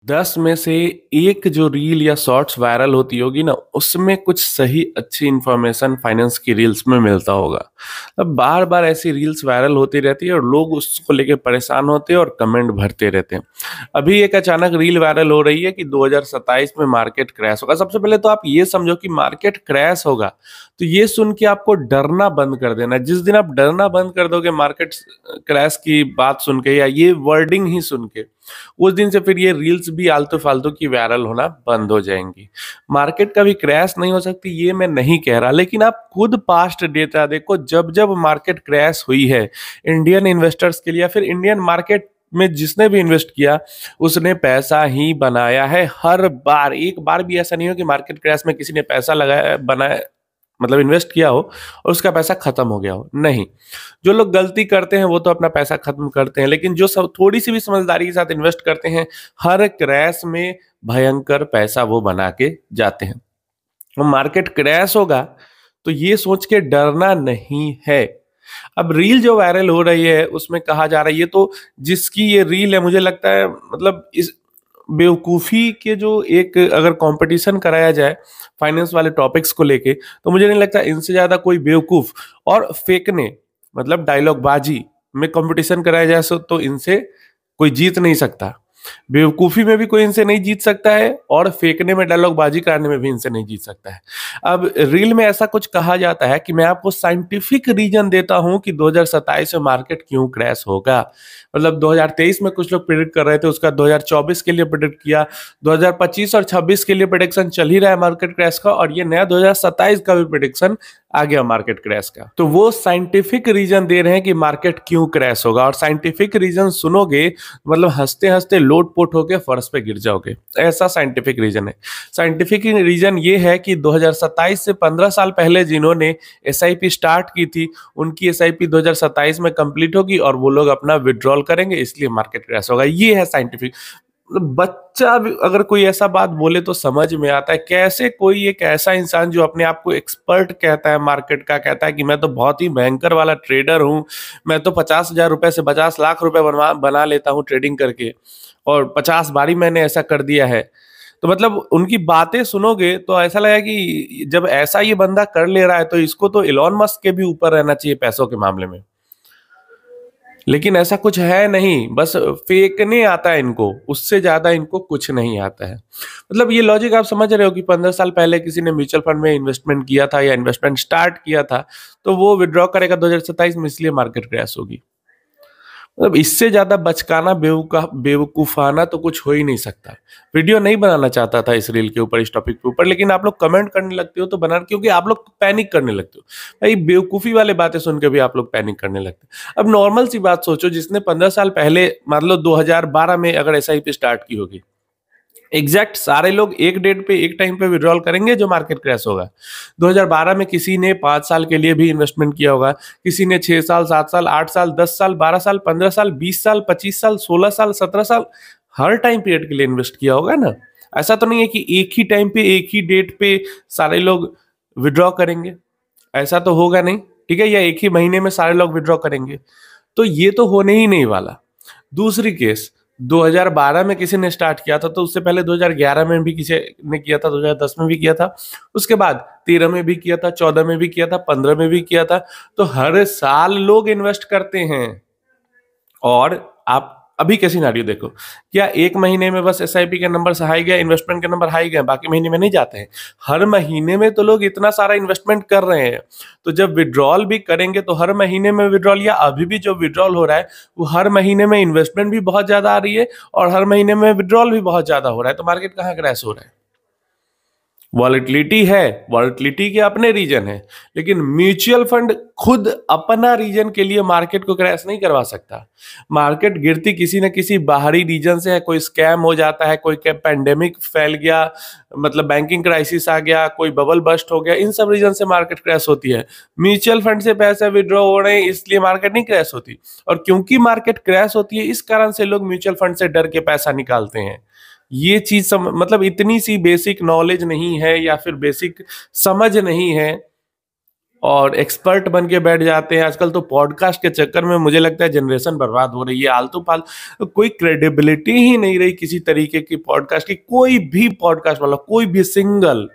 10 में से एक जो रील या शॉर्ट्स वायरल होती होगी ना, उसमें कुछ सही अच्छी इन्फॉर्मेशन फाइनेंस की रील्स में मिलता होगा। अब बार बार ऐसी रील्स वायरल होती रहती है और लोग उसको लेके परेशान होते हैं और कमेंट भरते रहते हैं। अभी एक अचानक रील वायरल हो रही है कि 2027 में मार्केट क्रैश होगा। सबसे पहले तो आप ये समझो कि मार्केट क्रैश होगा, तो ये सुन के आपको डरना बंद कर देना। जिस दिन आप डरना बंद कर दोगे मार्केट क्रैश की बात सुन के या ये वर्डिंग ही सुन के, उस दिन से फिर ये रील्स भी आलतू फालतू की वायरल होना बंद हो जाएंगी। मार्केट कभी क्रैश नहीं हो सकती ये मैं नहीं कह रहा, लेकिन आप खुद पास्ट डेटा देखो। जब जब मार्केट क्रैश हुई है इंडियन इन्वेस्टर्स के लिए या फिर इंडियन मार्केट में जिसने भी इन्वेस्ट किया उसने पैसा ही बनाया है। हर बार, एक बार भी ऐसा नहीं हो कि मार्केट क्रैश में किसी ने पैसा लगाया बनाया, मतलब इन्वेस्ट किया हो और उसका पैसा खत्म हो गया हो। नहीं, जो लोग गलती करते हैं वो तो अपना पैसा खत्म करते हैं, लेकिन जो सब थोड़ी सी भी समझदारी के साथ इन्वेस्ट करते हैं, हर क्रैश में भयंकर पैसा वो बना के जाते हैं। और मार्केट क्रैश होगा तो ये सोच के डरना नहीं है। अब रील जो वायरल हो रही है उसमें कहा जा रहा है, ये तो जिसकी ये रील है मुझे लगता है, मतलब इस बेवकूफ़ी के जो एक अगर कंपटीशन कराया जाए फाइनेंस वाले टॉपिक्स को लेके, तो मुझे नहीं लगता इनसे ज़्यादा कोई बेवकूफ़ और फेंकने, मतलब डायलॉग बाजी में कंपटीशन कराया जाए तो इनसे कोई जीत नहीं सकता। बेवकूफ़ी में भी कोई इनसे नहीं जीत सकता है और फेंकने में, डायलॉग बाजी कराने में भी इनसे नहीं जीत सकता है। अब रील में ऐसा कुछ कहा जाता है कि मैं आपको साइंटिफिक रीजन देता हूं कि 2027 में मार्केट क्यों क्रैश होगा। मतलब 2023 में कुछ लोग प्रिडिक्ट कर रहे थे, उसका 2024 के लिए प्रिडिक्ट किया, 2025 और 26 के लिए प्रिडिक्शन चल ही रहा है मार्केट क्रैश का, और ये नया 2027 का भी प्रिडिक्शन आ गया मार्केट क्रैश का। तो वो साइंटिफिक रीजन दे रहे हैं कि मार्केट क्यों क्रैश होगा, और साइंटिफिक रीजन सुनोगे मतलब हंसते हंसते लोटपोट होके फर्श पे गिर जाओगे। ऐसा साइंटिफिक रीजन है। साइंटिफिक रीजन ये है कि 2027 से 15 साल पहले जिन्होंने एसआईपी स्टार्ट की थी उनकी एसआईपी 2027 में कंप्लीट होगी और वो लोग अपना विड्रॉल करेंगे, इसलिए मार्केट क्रैश होगा। ये है साइंटिफिक। बच्चा भी अगर कोई ऐसा बात बोले तो समझ में आता है। कैसे कोई एक ऐसा इंसान जो अपने आप को एक्सपर्ट कहता है मार्केट का, कहता है कि मैं तो बहुत ही भयंकर वाला ट्रेडर हूं, मैं तो 50,000 रुपए से 50 लाख रुपए बना लेता हूं ट्रेडिंग करके, और 50 बारी मैंने ऐसा कर दिया है। तो मतलब उनकी बातें सुनोगे तो ऐसा लगेगा कि जब ऐसा ये बंदा कर ले रहा है तो इसको तो इलॉन मस्क के भी ऊपर रहना चाहिए पैसों के मामले में। लेकिन ऐसा कुछ है नहीं, बस फेंकने आता है इनको, उससे ज्यादा इनको कुछ नहीं आता है। मतलब ये लॉजिक आप समझ रहे हो कि 15 साल पहले किसी ने म्यूचुअल फंड में इन्वेस्टमेंट किया था या इन्वेस्टमेंट स्टार्ट किया था तो वो विड्रॉ करेगा 2027 में, इसलिए मार्केट क्रैश होगी। मतलब इससे ज्यादा बचकाना बेवकूफाना तो कुछ हो ही नहीं सकता। वीडियो नहीं बनाना चाहता था इस रील के ऊपर, इस टॉपिक के ऊपर, लेकिन आप लोग कमेंट करने लगते हो तो बना, क्योंकि आप लोग पैनिक करने लगते हो। भाई बेवकूफी वाले बातें सुन के भी आप लोग पैनिक करने लगते हो। अब नॉर्मल सी बात सोचो, जिसने 15 साल पहले मान लो 2012 में अगर एसआईपी स्टार्ट की होगी, एग्जैक्ट सारे लोग एक डेट पे एक टाइम पे विड्रॉल करेंगे जो मार्केट क्रैश होगा। 2012 में किसी ने 5 साल के लिए भी इन्वेस्टमेंट किया होगा, किसी ने 6 साल, 7 साल, 8 साल, 10 साल, 12 साल, 15 साल, 20 साल, 25 साल, 16 साल, 17 साल, हर टाइम पीरियड के लिए इन्वेस्ट किया होगा ना। ऐसा तो नहीं है कि एक ही टाइम पे एक ही डेट पे सारे लोग विड्रॉ करेंगे, ऐसा तो होगा नहीं, ठीक है, या एक ही महीने में सारे लोग विड्रॉ करेंगे, तो ये तो होने ही नहीं वाला। दूसरी केस, 2012 में किसी ने स्टार्ट किया था तो उससे पहले 2011 में भी किसी ने किया था, 2010 में भी किया था, उसके बाद 13 में भी किया था, 14 में भी किया था, 15 में भी किया था। तो हर साल लोग इन्वेस्ट करते हैं। और आप अभी के सिनारियो देखो, क्या एक महीने में बस एसआईपी के नंबर हाई गए, इन्वेस्टमेंट के नंबर हाई गए, बाकी महीने में नहीं जाते हैं? हर महीने में तो लोग इतना सारा इन्वेस्टमेंट कर रहे हैं, तो जब विड्रॉल भी करेंगे तो हर महीने में विड्रॉल, या अभी भी जो विड्रॉल हो रहा है वो हर महीने में इन्वेस्टमेंट भी बहुत ज्यादा आ रही है और हर महीने में विड्रॉल भी बहुत ज्यादा हो रहा है, तो मार्केट कहाँ क्रैश हो रहा है? वॉलेटिलिटी है, वॉलेटिलिटी के अपने रीजन है, लेकिन म्यूचुअल फंड खुद अपना रीजन के लिए मार्केट को क्रैश नहीं करवा सकता। मार्केट गिरती किसी न किसी बाहरी रीजन से है, कोई स्कैम हो जाता है, कोई पैंडेमिक फैल गया, मतलब बैंकिंग क्राइसिस आ गया, कोई बबल बस्ट हो गया, इन सब रीजन से मार्केट क्रैश होती है। म्यूचुअल फंड से पैसे विड्रॉ हो रहे हैं इसलिए मार्केट नहीं क्रैश होती, और क्योंकि मार्केट क्रैश होती है इस कारण से लोग म्यूचुअल फंड से डर के पैसा निकालते हैं। ये चीज मतलब इतनी सी बेसिक नॉलेज नहीं है या फिर बेसिक समझ नहीं है, और एक्सपर्ट बन के बैठ जाते हैं। आजकल तो पॉडकास्ट के चक्कर में मुझे लगता है जनरेशन बर्बाद हो रही है। आलतू फालतू कोई क्रेडिबिलिटी ही नहीं रही किसी तरीके की पॉडकास्ट की। कोई भी पॉडकास्ट वाला, कोई भी सिंगल,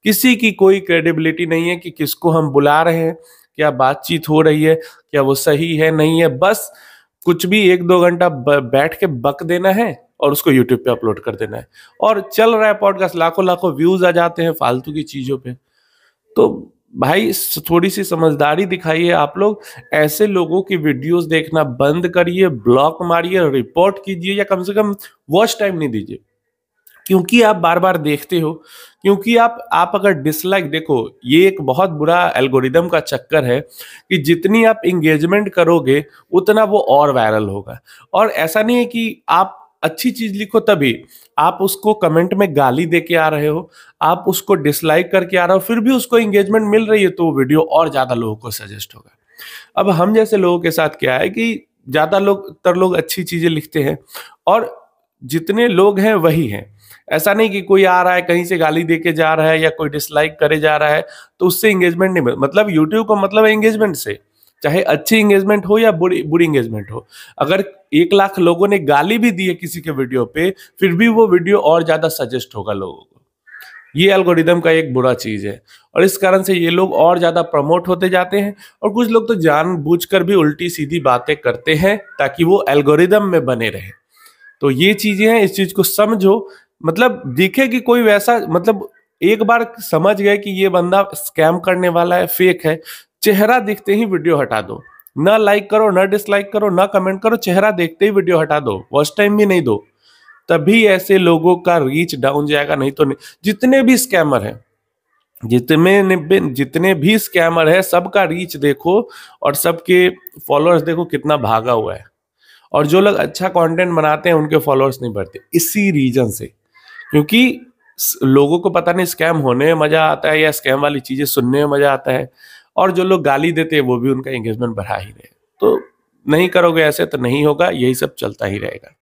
किसी की कोई क्रेडिबिलिटी नहीं है कि किसको हम बुला रहे हैं, क्या बातचीत हो रही है, क्या वो सही है नहीं है। बस कुछ भी 1-2 घंटा बैठ के बक देना है और उसको यूट्यूब पे अपलोड कर देना है, और चल रहा है पॉडकास्ट, लाखों लाखों व्यूज आ जाते हैं फालतू की चीजों पे। तो भाई थोड़ी सी समझदारी दिखाइए आप लोग। ऐसे लोगों की वीडियोस देखना बंद करिए, ब्लॉक मारिए, रिपोर्ट कीजिए, या कम से कम वॉच टाइम नहीं दीजिए। क्योंकि आप बार बार देखते हो, क्योंकि आप अगर डिसलाइक, देखो ये एक बहुत बुरा एल्गोरिदम का चक्कर है कि जितनी आप इंगेजमेंट करोगे उतना वो और वायरल होगा। और ऐसा नहीं है कि आप अच्छी चीज लिखो तभी, आप उसको कमेंट में गाली दे के आ रहे हो, आप उसको डिसलाइक करके आ रहे हो, फिर भी उसको इंगेजमेंट मिल रही है, तो वो वीडियो और ज्यादा लोगों को सजेस्ट होगा। अब हम जैसे लोगों के साथ क्या है कि ज्यादा लोग अच्छी चीजें लिखते हैं, और जितने लोग हैं वही हैं। ऐसा नहीं कि कोई आ रहा है कहीं से गाली दे के जा रहा है या कोई डिसलाइक करे जा रहा है तो उससे एंगेजमेंट नहीं मतलब यूट्यूब को मतलब है एंगेजमेंट से, चाहे अच्छी एंगेजमेंट हो या बुरी बुरी एंगेजमेंट हो। अगर 1 लाख लोगों ने गाली भी दी है किसी के वीडियो पे, फिर भी वो वीडियो और ज्यादा सजेस्ट होगा लोगों को। ये एल्गोरिदम का एक बुरा चीज है, और इस कारण से ये लोग और ज्यादा प्रमोट होते जाते हैं। और कुछ लोग तो जानबूझकर भी उल्टी सीधी बातें करते हैं ताकि वो एल्गोरिदम में बने रहे। तो ये चीजें हैं, इस चीज को समझो। मतलब दिखे कि कोई वैसा, मतलब एक बार समझ गए कि ये बंदा स्कैम करने वाला है, फेक है, चेहरा दिखते ही वीडियो हटा दो। ना लाइक करो, ना डिसलाइक करो, ना कमेंट करो, चेहरा देखते ही वीडियो हटा दो, वॉच टाइम भी नहीं दो। तभी ऐसे लोगों का रीच डाउन जाएगा, नहीं तो नहीं। जितने भी स्कैमर हैं, जितने भी स्कैमर है, सबका रीच देखो और सबके फॉलोअर्स देखो कितना भागा हुआ है। और जो लोग अच्छा कंटेंट बनाते हैं उनके फॉलोअर्स नहीं बढ़ते, इसी रीजन से। क्योंकि लोगों को पता नहीं स्कैम होने में मजा आता है या स्कैम वाली चीजें सुनने में मजा आता है, और जो लोग गाली देते हैं वो भी उनका एंगेजमेंट बढ़ा ही रहे। तो नहीं करोगे ऐसे तो नहीं होगा, यही सब चलता ही रहेगा।